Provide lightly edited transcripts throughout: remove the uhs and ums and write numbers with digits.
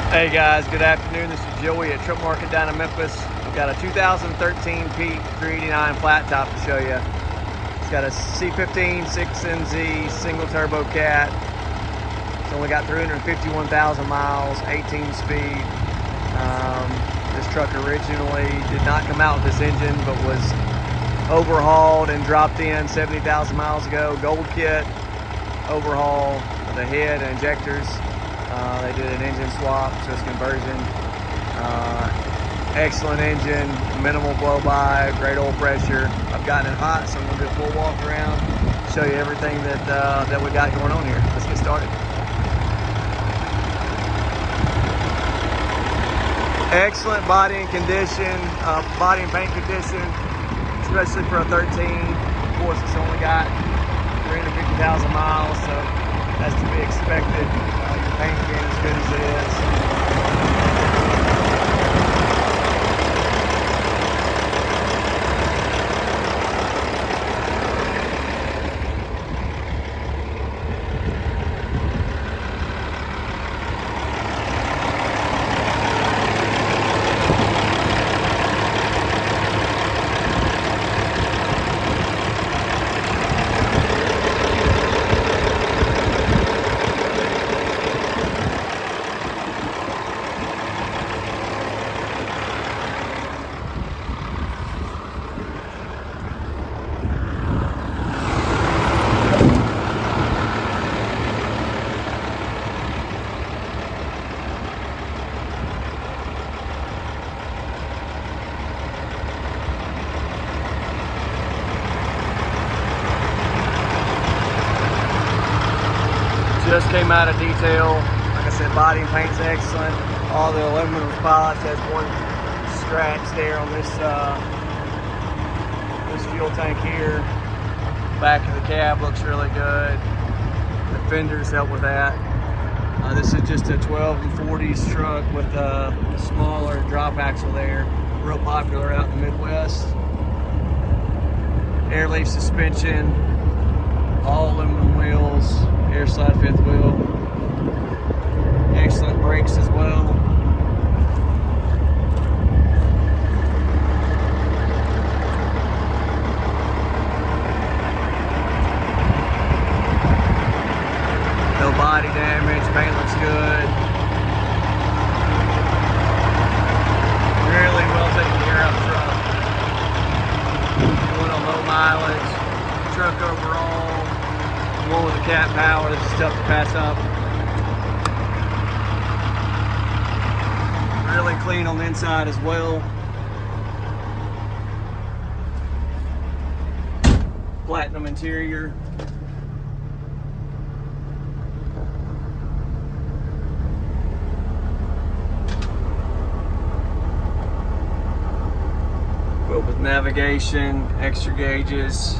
Hey guys, good afternoon. This is Joey at Truck Market down in Memphis. We've got a 2013 Pete 389 flat top to show you. It's got a C15 6NZ single turbo cat. It's only got 351,000 miles, 18 speed. This truck originally did not come out with this engine, but was overhauled and dropped in 70,000 miles ago. Gold kit, overhaul, the head and injectors. They did an engine swap, so it's conversion. Excellent engine, minimal blow by, great oil pressure. I've gotten it hot, so I'm gonna do a full walk around, show you everything that we got going on here. Let's get started. Excellent body and condition, body and paint condition, especially for a 13. Of course, it's only got 350,000 miles, so that's to be expected. Your paint being as good as it is. Just came out of detail. Like I said, body and paint's excellent. All the aluminum spots. Has one scratch there on this this fuel tank here. Back of the cab looks really good. The fenders help with that. This is just a 12 and 40s truck with a smaller drop axle there. Real popular out in the Midwest. Air leaf suspension. All aluminum wheels. Air slide fifth wheel. Excellent brakes as well. No body damage, paint looks good. Really well taken care of truck. Doing a low mileage truck overall. One with a cat power, this is tough to pass up. Really clean on the inside as well. Platinum interior. Equipped with navigation, extra gauges.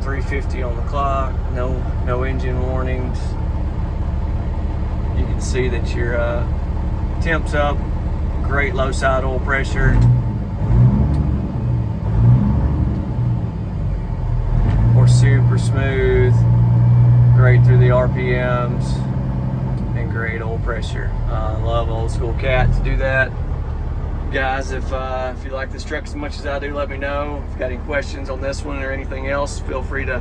350 on the clock, no engine warnings. You can see that your temp's up, great low side oil pressure. Or super smooth, great through the RPMs, and great oil pressure. Love old school cat to do that. Guys, if you like this truck as much as I do, let me know. If you've got any questions on this one or anything else, feel free to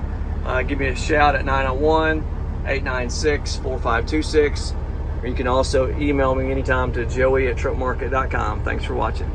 give me a shout at 901-896-4526. Or you can also email me anytime to joey@truckmarket.com. Thanks for watching.